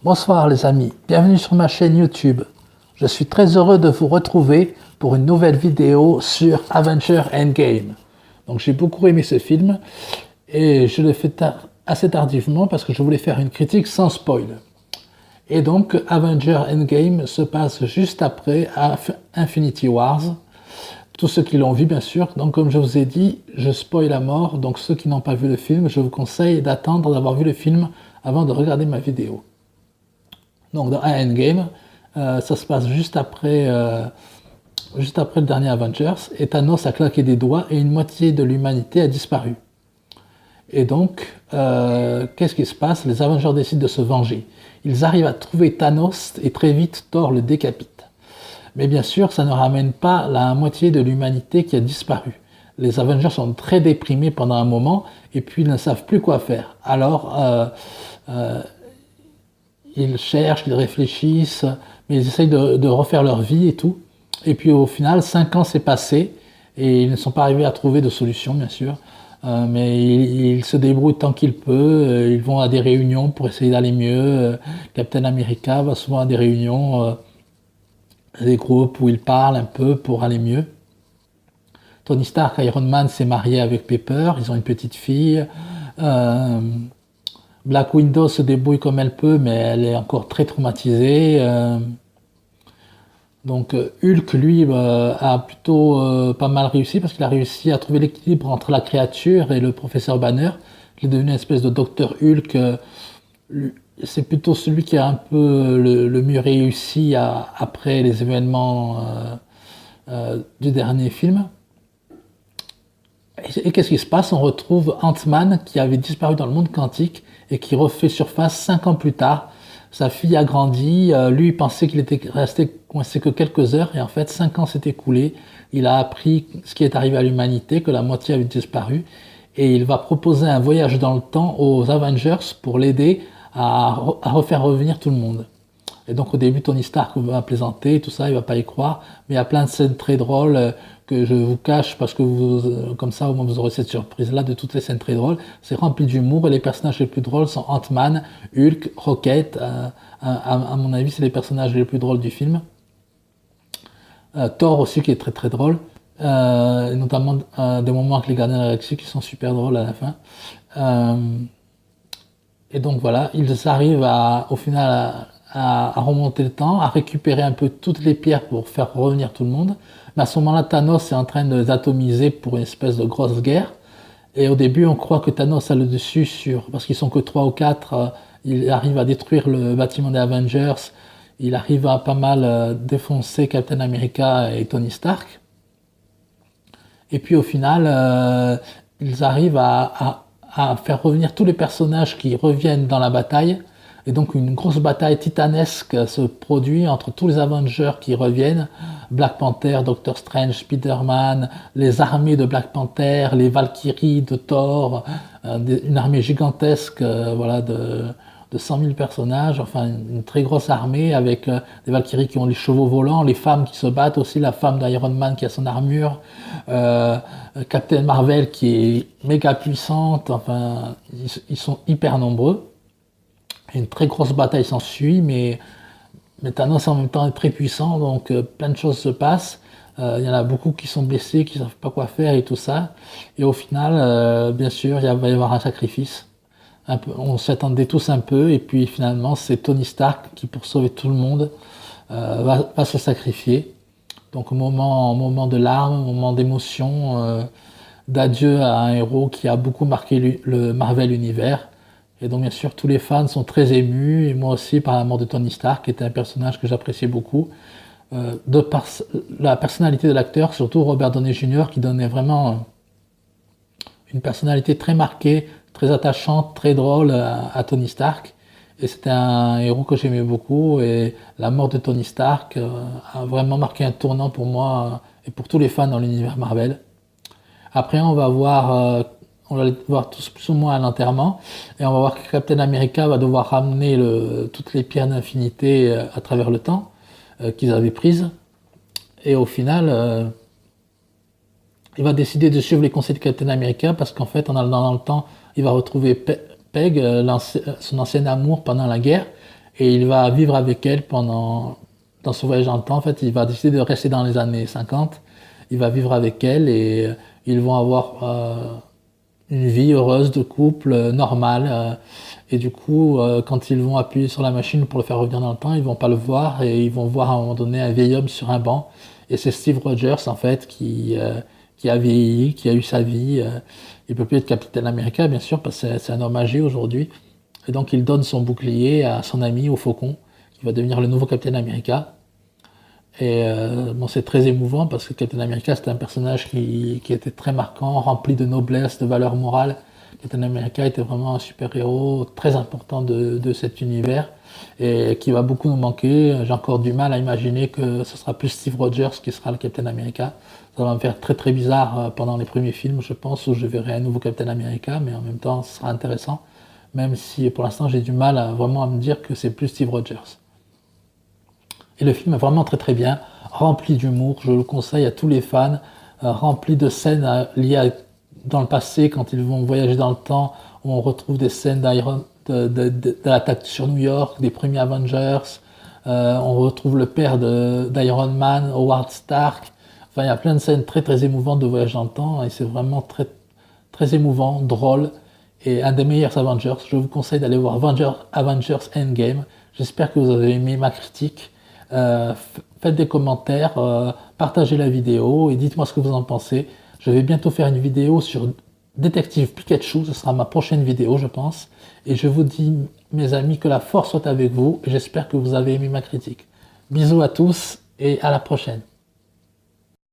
Bonsoir les amis, bienvenue sur ma chaîne YouTube. Je suis très heureux de vous retrouver pour une nouvelle vidéo sur Avengers Endgame. Donc j'ai beaucoup aimé ce film et je l'ai fait assez tardivement parce que je voulais faire une critique sans spoil. Et donc Avengers Endgame se passe juste après Infinity Wars. Tous ceux qui l'ont vu bien sûr, donc comme je vous ai dit, je spoil à mort, donc ceux qui n'ont pas vu le film, je vous conseille d'attendre d'avoir vu le film avant de regarder ma vidéo. Donc dans Endgame, ça se passe juste après le dernier Avengers, et Thanos a claqué des doigts et une moitié de l'humanité a disparu. Et donc, qu'est-ce qui se passe? Les Avengers décident de se venger. Ils arrivent à trouver Thanos et très vite Thor le décapite. Mais bien sûr, ça ne ramène pas la moitié de l'humanité qui a disparu. Les Avengers sont très déprimés pendant un moment et puis ils ne savent plus quoi faire. Alors, ils cherchent, ils réfléchissent, mais ils essayent de refaire leur vie et tout. Et puis au final, 5 ans s'est passé et ils ne sont pas arrivés à trouver de solution, bien sûr. Mais ils se débrouillent tant qu'ils peuvent. Ils vont à des réunions pour essayer d'aller mieux. Captain America va souvent à des réunions, des groupes où il parle un peu pour aller mieux. Tony Stark, Iron Man, s'est marié avec Pepper. Ils ont une petite fille. Black Widow se débrouille comme elle peut, mais elle est encore très traumatisée. Donc Hulk, lui, a plutôt pas mal réussi parce qu'il a réussi à trouver l'équilibre entre la créature et le professeur Banner. Il est devenu une espèce de docteur Hulk. C'est plutôt celui qui a un peu le mieux réussi après les événements du dernier film. Et qu'est-ce qui se passe? On retrouve Ant-Man qui avait disparu dans le monde quantique et qui refait surface 5 ans plus tard. Sa fille a grandi, lui il pensait qu'il était resté coincé que quelques heures et en fait 5 ans s'est écoulé. Il a appris ce qui est arrivé à l'humanité, que la moitié avait disparu et il va proposer un voyage dans le temps aux Avengers pour l'aider à refaire revenir tout le monde. Et donc au début Tony Stark va plaisanter, tout ça, il va pas y croire, mais il y a plein de scènes très drôles que je vous cache parce que comme ça au moins vous aurez cette surprise là de toutes les scènes très drôles. C'est rempli d'humour et les personnages les plus drôles sont Ant-Man, Hulk, Rocket. À mon avis c'est les personnages les plus drôles du film. Thor aussi qui est très très drôle, notamment des moments avec les Gardiens de la Galaxie qui sont super drôles à la fin. Et donc voilà, ils arrivent au final à remonter le temps, à récupérer un peu toutes les pierres pour faire revenir tout le monde. Mais à ce moment-là, Thanos est en train de les atomiser pour une espèce de grosse guerre. Et au début, on croit que Thanos a le dessus parce qu'ils sont que 3 ou 4, il arrive à détruire le bâtiment des Avengers, il arrive à pas mal défoncer Captain America et Tony Stark. Et puis au final, ils arrivent à faire revenir tous les personnages qui reviennent dans la bataille. Et donc une grosse bataille titanesque se produit entre tous les Avengers qui reviennent. Black Panther, Doctor Strange, Spider-Man, les armées de Black Panther, les Valkyries de Thor, une armée gigantesque voilà, de 100 000 personnages, enfin une très grosse armée avec des Valkyries qui ont les chevaux volants, les femmes qui se battent aussi, la femme d'Iron Man qui a son armure, Captain Marvel qui est méga puissante, enfin ils sont hyper nombreux. Une très grosse bataille s'ensuit, mais Thanos en même temps est très puissant, donc plein de choses se passent. Il y en a beaucoup qui sont blessés, qui ne savent pas quoi faire et tout ça. Et au final, bien sûr, va y avoir un sacrifice. On s'attendait tous un peu, et puis finalement, c'est Tony Stark qui, pour sauver tout le monde, va se sacrifier. Donc moment de larmes, moment d'émotion, d'adieu à un héros qui a beaucoup marqué le Marvel Univers. Et donc bien sûr tous les fans sont très émus, et moi aussi par la mort de Tony Stark, qui était un personnage que j'appréciais beaucoup, de par la personnalité de l'acteur, surtout Robert Downey Jr. qui donnait vraiment une personnalité très marquée, très attachante, très drôle à Tony Stark. Et c'était un héros que j'aimais beaucoup, et la mort de Tony Stark a vraiment marqué un tournant pour moi et pour tous les fans dans l'univers Marvel. Après on va les voir tous plus ou moins à l'enterrement, et on va voir que Captain America va devoir ramener toutes les pierres d'infinité à travers le temps qu'ils avaient prises. Et au final, il va décider de suivre les conseils de Captain America parce qu'en fait, en allant dans le temps, il va retrouver Peg, son ancien amour pendant la guerre, et il va vivre avec elle dans ce voyage dans le temps. En fait, il va décider de rester dans les années 50. Il va vivre avec elle et ils vont avoir une vie heureuse de couple, normale. Et du coup, quand ils vont appuyer sur la machine pour le faire revenir dans le temps, ils vont pas le voir et ils vont voir à un moment donné un vieil homme sur un banc. Et c'est Steve Rogers, en fait, qui a vieilli, qui a eu sa vie. Il peut plus être Capitaine America, bien sûr, parce que c'est un homme âgé aujourd'hui. Et donc, il donne son bouclier à son ami, au Faucon, qui va devenir le nouveau Capitaine America. Et bon, c'est très émouvant parce que Captain America, c'était un personnage qui était très marquant, rempli de noblesse, de valeurs morales. Captain America était vraiment un super-héros très important de cet univers et qui va beaucoup nous manquer. J'ai encore du mal à imaginer que ce sera plus Steve Rogers qui sera le Captain America. Ça va me faire très très bizarre pendant les premiers films, je pense, où je verrai un nouveau Captain America, mais en même temps, ce sera intéressant, même si pour l'instant, j'ai du mal vraiment à me dire que c'est plus Steve Rogers. Et le film est vraiment très très bien, rempli d'humour, je le conseille à tous les fans, rempli de scènes liées dans le passé, quand ils vont voyager dans le temps, où on retrouve des scènes de l'attaque sur New York, des premiers Avengers, on retrouve le père d'Iron Man, Howard Stark, enfin il y a plein de scènes très très émouvantes de voyage dans le temps, et c'est vraiment très, très émouvant, drôle, et un des meilleurs Avengers. Je vous conseille d'aller voir Avengers Endgame. J'espère que vous avez aimé ma critique. Faites des commentaires, partagez la vidéo et dites-moi ce que vous en pensez. Je vais bientôt faire une vidéo sur Détective Pikachu, ce sera ma prochaine vidéo je pense. Et je vous dis mes amis que la force soit avec vous et j'espère que vous avez aimé ma critique. Bisous à tous et à la prochaine.